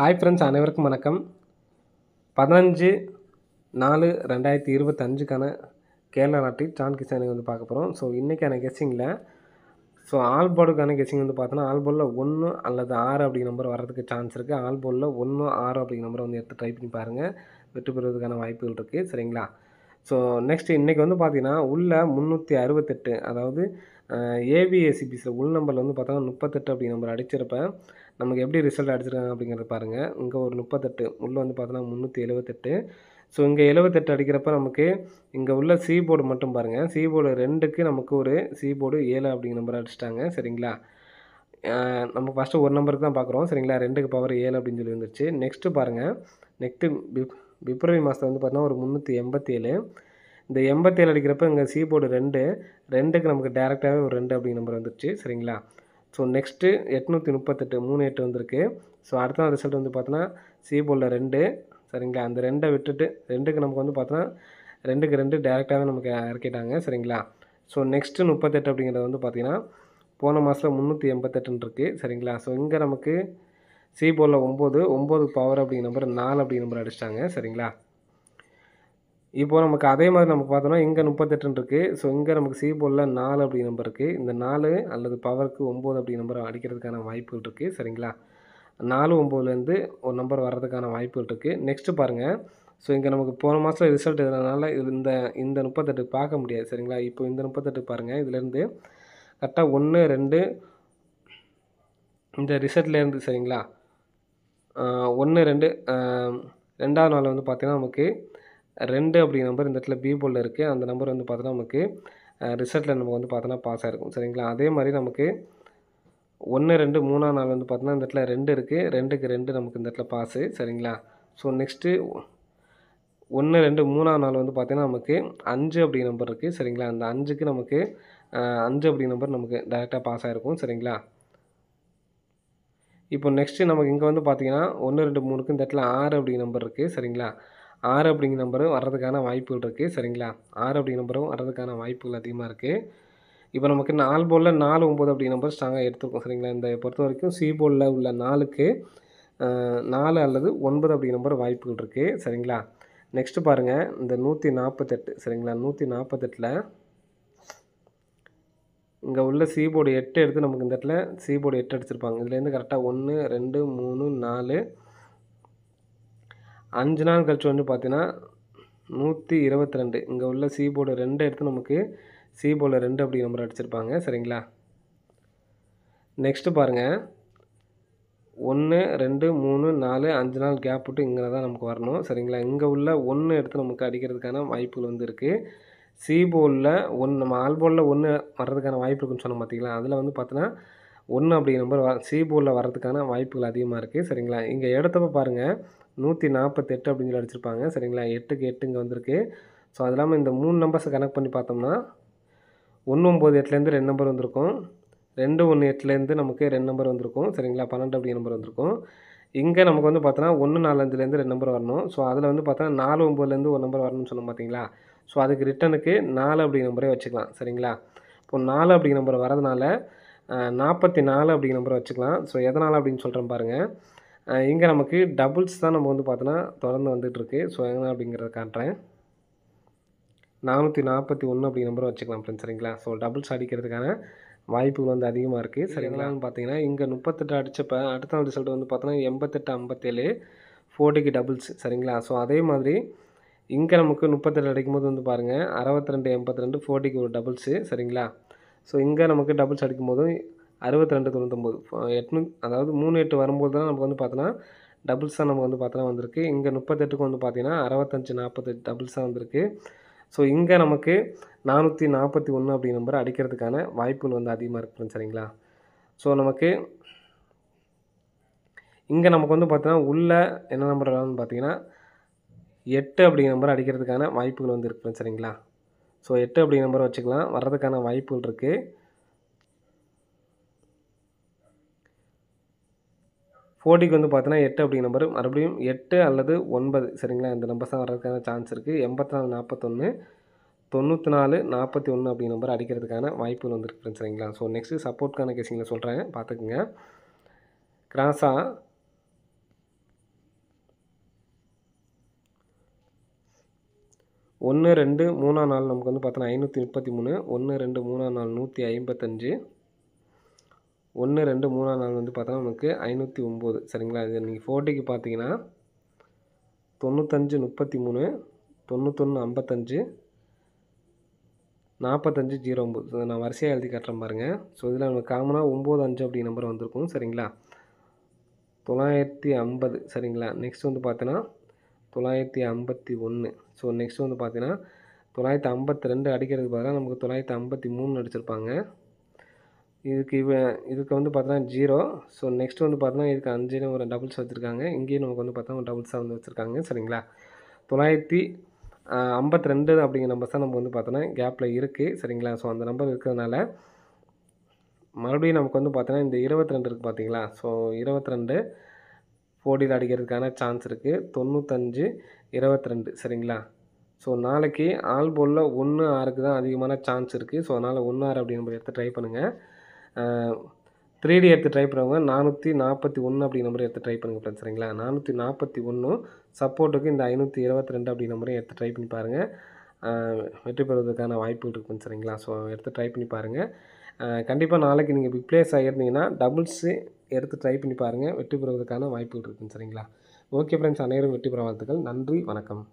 Hi friends, அனைவருக்கும் வணக்கம். 15/4/2025க்கான Kerala lottery San கிசானை வந்து பார்க்க போகிறோம். ஸோ இன்றைக்கான கெஸ்ஸிங்கில் ஆல் போர்டுக்கான கெஸ்ஸிங் வந்து பார்த்தோன்னா, ஆல் போர்டில் 1 அல்லது 6 அப்படிங்கிற நம்பர் வரதுக்கு சான்ஸ் இருக்குது. ஆல் போர்டில் 1, 6 அப்படிங்கிற நம்பரை வந்து எடுத்து ட்ரை பண்ணி பாருங்கள். வெற்றி பெறுவதற்கான வாய்ப்புகள் இருக்குது. சரிங்களா? ஸோ நெக்ஸ்ட் இன்றைக்கி வந்து பார்த்தீங்கன்னா உள்ள 368, அதாவது ஏபிஎஸ்சிபிஸில் உள் நம்பரில் வந்து பார்த்தோன்னா 38 அப்படிங்கிற நம்பர் அடிச்சிருப்ப நமக்கு எப்படி ரிசல்ட் அடிச்சிருக்காங்க அப்படிங்கிறத பாருங்கள். இங்கே ஒரு 38, உள்ளே வந்து பார்த்தோன்னா 378. ஸோ இங்கே 78 அடிக்கிறப்ப நமக்கு இங்கே உள்ள சி போர்டு மட்டும் பாருங்கள். சி போர்டு 2க்கு நமக்கு ஒரு சி போர்டு 7 அப்படிங்கிற நம்பர் அடிச்சிட்டாங்க. சரிங்களா? நம்ம ஃபஸ்ட்டு ஒரு நம்பருக்கு தான் பார்க்குறோம். சரிங்களா? 2க்கு பவர் 7 அப்படின்னு சொல்லி வந்துருச்சு. நெக்ஸ்ட்டு பாருங்கள். நெக்ஸ்ட்டு பிப்ரவரி மாதத்தில் வந்து பார்த்தோன்னா ஒரு 387. இந்த 87 அடிக்கிறப்ப இங்கே சி போர்டு 2க்கு நமக்கு டேரெக்டாகவே ஒரு 2 அப்படிங்கிற நம்பர் வந்துருச்சு. சரிங்களா? ஸோ நெக்ஸ்ட்டு 838, 38 வந்திருக்கு. ஸோ அடுத்த நாள் ரிசல்ட் வந்து பார்த்தோன்னா சி போர்டில் 2. சரிங்களா? அந்த 2 விட்டுட்டு 2க்கு நமக்கு வந்து பார்த்தோன்னா 2க்கு 2 டேரெக்டாகவே நமக்கு இறக்கிட்டாங்க. சரிங்களா? ஸோ நெக்ஸ்ட்டு 38 அப்படிங்கிறது வந்து பார்த்திங்கன்னா போன மாதத்தில் 388 இருக்குது. சரிங்களா? ஸோ இங்கே நமக்கு சி போர்டில் 9 பவர் அப்படிங்கிற நம்பர் 4 அப்படிங்கிற நம்பர் அடிச்சிட்டாங்க. சரிங்களா? இப்போது நமக்கு அதே மாதிரி நமக்கு பார்த்தோன்னா இங்கே 38 இருக்குது. ஸோ இங்கே நமக்கு சி போர்டில் 4 அப்படிங்கிற நம்பர் இருக்குது. இந்த 4 அல்லது பவருக்கு 9 அப்படிங்கிற நம்பர் அடிக்கிறதுக்கான வாய்ப்புகள் இருக்குது. சரிங்களா? 4, 9லேருந்து ஒரு நம்பர் வர்றதுக்கான வாய்ப்புகள் இருக்குது. நெக்ஸ்ட்டு பாருங்கள். ஸோ இங்கே நமக்கு போன மாதத்தில் ரிசல்ட் இதனால் இந்த 38 பார்க்க முடியாது. சரிங்களா? இப்போ இந்த 38 பாருங்கள். இதுலேருந்து கரெக்டாக 1, 2 இந்த ரிசல்ட்லேருந்து சரிங்களா 1, 2 ரெண்டாவது நாள் வந்து பார்த்தீங்கன்னா நமக்கு 2 அப்படிங்கிற நம்பர் இந்த இடத்துல பி போர்டில் இருக்குது. அந்த நம்பர் வந்து பார்த்தோன்னா நமக்கு ரிசல்ட்டில் நமக்கு வந்து பார்த்தோன்னா பாஸ் ஆகிருக்கும். சரிங்களா? அதே மாதிரி நமக்கு 1, 2 3ஆம் நாள் வந்து பார்த்தோன்னா இந்த இடத்துல 2 இருக்குது. 2க்கு 2 நமக்கு இந்த இடத்துல பாஸு. சரிங்களா? ஸோ நெக்ஸ்ட்டு 1, 2 3ஆம் நாள் வந்து பார்த்தீங்கன்னா நமக்கு 5 அப்படிங்கிற நம்பர் இருக்குது. சரிங்களா? அந்த 5க்கு நமக்கு 5 அப்படிங்கிற நம்பர் நமக்கு டேரெக்டாக பாஸ் ஆகிருக்கும். சரிங்களா? இப்போ நெக்ஸ்ட்டு நமக்கு இங்கே வந்து பார்த்தீங்கன்னா 1, 2, 3க்கு இந்த இடத்துல 6 அப்படிங்கிற நம்பர் இருக்குது. சரிங்களா? 6 அப்படிங்கிற நம்பரும் வர்றதுக்கான வாய்ப்புகள் இருக்குது. சரிங்களா? 6 அப்படிங்கிற நம்பரும் வர்றதுக்கான வாய்ப்புகள் அதிகமாக இருக்குது. இப்போ நமக்கு ஆல் போர்டில் 4, 9 அப்படிங்கிற நம்பர் ஸ்ட்ராங்காக எடுத்துருக்கோம். சரிங்களா? இந்த பொறுத்த வரைக்கும் சி போர்டில் உள்ள 4க்கு 4 அல்லது 9 அப்படிங்கிற நம்பர் வாய்ப்புகள் இருக்குது. சரிங்களா? நெக்ஸ்ட்டு பாருங்கள். இந்த 148. சரிங்களா? 148ல் இங்கே உள்ள சி போர்டு 8 எடுத்து நமக்கு இந்த இடத்துல சி போர்டு 8 அடிச்சிருப்பாங்க. இதுலேருந்து கரெக்டாக 1, 2, 3, 4 5 நாள் கழிச்சு வந்து பார்த்தீங்கன்னா 122. இங்கே உள்ள சி போர்டு 2 எடுத்து நமக்கு சி போர்டில் 2 அப்படி நம்பர் அடிச்சிருப்பாங்க. சரிங்களா? நெக்ஸ்ட்டு பாருங்கள். 1, 2, 3, 4 5 நாள் கேப் விட்டு இங்கே தான் நமக்கு வரணும். சரிங்களா? இங்கே உள்ள 1 எடுத்து நமக்கு அடிக்கிறதுக்கான வாய்ப்புகள் வந்து இருக்குது. சி போர்டில் 1 நம்ம ஆல் போர்டில் 1 வர்றதுக்கான வாய்ப்பு இருக்குன்னு சொன்னோம் பார்த்தீங்களா? அதில் வந்து பார்த்தோன்னா 1 அப்படிங்கிற நம்பர் சி போர்டில் வர்றதுக்கான வாய்ப்புகள் அதிகமாக இருக்குது. சரிங்களா? இங்கே எடுத்தப்போ பாருங்கள் 148 அப்படின்னு சொல்லி அடிச்சிருப்பாங்க. சரிங்களா? 8க்கு 8 இங்கே வந்திருக்கு. ஸோ அது இல்லாமல் இந்த 3 நம்பர்ஸை கனெக்ட் பண்ணி பார்த்தோம்னா 198லேருந்து 2 நம்பர் வந்திருக்கும். 218லேருந்து நமக்கு 2 நம்பர் வந்திருக்கும். சரிங்களா? 12 அப்படிங்கிற நம்பர் வந்திருக்கும். இங்கே நமக்கு வந்து பார்த்தோன்னா 145லேருந்து 2 நம்பர் வரணும். ஸோ அதில் வந்து பார்த்தோன்னா 4, 9லேருந்து ஒரு நம்பர் வரணும்னு சொன்னோம் பார்த்தீங்களா? ஸோ அதுக்கு ரிட்டனுக்கு 4 அப்படிங்கிற நம்பரே வச்சுக்கலாம். சரிங்களா? இப்போ 4 அப்படிங்கிற நம்பர் வரதுனால 44 அப்படிங்கிற நம்பரை வச்சுக்கலாம். ஸோ எதனால் அப்படின்னு சொல்கிறேன் பாருங்கள். இங்கே நமக்கு டபுள்ஸ் தான் நம்ம வந்து பார்த்தோன்னா தொடர்ந்து வந்துகிட்ருக்கு. ஸோ என்ன அப்படிங்கிறத காட்டுறேன். 441 அப்படிங்கிற நம்பரை வச்சுக்கலாம் ஃப்ரெண்ட்ஸ். சரிங்களா? ஸோ டபுள்ஸ் அடிக்கிறதுக்கான வாய்ப்புகள் வந்து அதிகமாக இருக்குது. சரிங்களான்னு பார்த்தீங்கன்னா இங்கே 38 அடித்தப்ப அடுத்த நாள் ரிசல்ட் வந்து பார்த்தோன்னா 88, 57 40க்கு டபுள்ஸ். சரிங்களா? ஸோ அதே மாதிரி இங்கே நமக்கு 38 அடிக்கும்போது வந்து பாருங்கள் 62, 82 40க்கு ஒரு டபுள்ஸு. சரிங்களா? ஸோ இங்கே நமக்கு டபுள்ஸ் அடிக்கும்போது 62, 99 அதாவது 3, 8 வரும்போது தான் நமக்கு வந்து பார்த்தோன்னா டபுள்ஸ் தான் நமக்கு வந்து பார்த்தோன்னா வந்திருக்கு. இங்கே 38க்கு வந்து பார்த்தீங்கன்னா 65, 48 டபுள்ஸ் தான் வந்திருக்கு. ஸோ இங்கே நமக்கு 441 அப்படிங்கிற நம்பர் அடிக்கிறதுக்கான வாய்ப்புகள் வந்து அதிகமாக இருக்குது. சரிங்களா? ஸோ நமக்கு இங்கே நமக்கு வந்து பார்த்தோன்னா உள்ள என்ன நம்பர் வரலாம்னு பார்த்தீங்கன்னா 8 அப்படிங்கிற நம்பர் அடிக்கிறதுக்கான வாய்ப்புகள் வந்து இருக்குது. சரிங்களா? ஸோ 8 அப்படிங்கிற நம்பரை வச்சுக்கலாம். வர்றதுக்கான வாய்ப்புகள் இருக்குது. 40க்கு வந்து பார்த்தோன்னா 8 அப்படிங்கிற நம்பர் மறுபடியும் 8 அல்லது 9. சரிங்களா? இந்த நம்பர்ஸ் தான் வர்றதுக்கான சான்ஸ் இருக்குது. 84, 41 94, 41 அப்படிங்கிற நம்பர் அடிக்கிறதுக்கான வாய்ப்புகள் வந்துருக்கு ஃப்ரெண்ட்ஸ். சரிங்களா? ஸோ நெக்ஸ்ட்டு சப்போர்ட்கான கேசிங்கில் சொல்கிறேன் பார்த்துக்குங்க. கிராஸாக 1, 2, 3ஆம் நாள் நமக்கு வந்து பார்த்தோன்னா 533, 1, 2, 3ஆம் நாள் 155, 1, 2, 3ஆம் நாள் வந்து பார்த்தோன்னா நமக்கு 509 சரிங்களா. இது நீங்கள் 4Dக்கு பார்த்தீங்கன்னா 95, 33, 91, 55, 45, 09. ஸோ நான் வரிசையாக எழுதி காட்டுறேன் பாருங்கள். ஸோ இதில் நமக்கு காமனாக 95 அப்படி நம்பர் வந்திருக்கும் சரிங்களா. 950 சரிங்களா. நெக்ஸ்ட் வந்து பார்த்தோன்னா 951. ஸோ நெக்ஸ்ட் வந்து பார்த்தீங்கன்னா 952 அடிக்கிறதுக்கு பதிலாக நமக்கு 953 அடிச்சிருப்பாங்க. இதுக்கு வந்து பார்த்தோன்னா 0. ஸோ நெக்ஸ்ட் வந்து பார்த்தோன்னா இதுக்கு 5ன்னு ஒரு டபுள்ஸ் வச்சுருக்காங்க. இங்கேயும் நமக்கு வந்து பார்த்தோன்னா ஒரு டபுள்ஸாக வந்து வச்சுருக்காங்க சரிங்களா. 952 அப்படிங்கிற நம்பர்ஸ் தான் நம்ம வந்து பார்த்தோன்னா கேப்பில் இருக்குது சரிங்களா. ஸோ அந்த நம்பர் இருக்கிறதுனால மறுபடியும் நமக்கு வந்து பார்த்தோன்னா இந்த 22 இருக்குது பார்த்தீங்களா. ஸோ 22 4Dயில் அடிக்கிறதுக்கான சான்ஸ் இருக்குது. 95, 22 சரிங்களா. ஸோ நாளைக்கு ஆல் போலில் 1, 6க்கு தான் அதிகமான சான்ஸ் இருக்குது. ஸோ அதனால் 1, 6 அப்படி நம்பர் எடுத்து ட்ரை பண்ணுங்கள். 3D எடுத்து ட்ரை பண்ணுறவங்க 441 அப்படி நம்பர் எடுத்து ட்ரை பண்ணுங்கள் ஃப்ரெண்ட்ஸ் சரிங்களா. 441 சப்போர்ட்டுக்கு இந்த 522 அப்படி நம்பரையும் எடுத்து ட்ரை பண்ணி பாருங்கள். வெற்றி பெறுவதற்கான வாய்ப்புகள் இருக்குன்னு சரிங்களா. ஸோ எடுத்து ட்ரை பண்ணி பாருங்கள். கண்டிப்பாக நாளைக்கு நீங்கள் பிக் பிளேயர்ஸ் ஆகியிருந்தீங்கன்னா டபுள்ஸு எடுத்து ட்ரை பண்ணி பாருங்கள். வெற்றி பெறுவதற்கான வாய்ப்புகள் இருக்குன்னு சரிங்களா. ஓகே ஃப்ரெண்ட்ஸ், அனைவரும் வெற்றி பெற வாழ்த்துக்கள். நன்றி, வணக்கம்.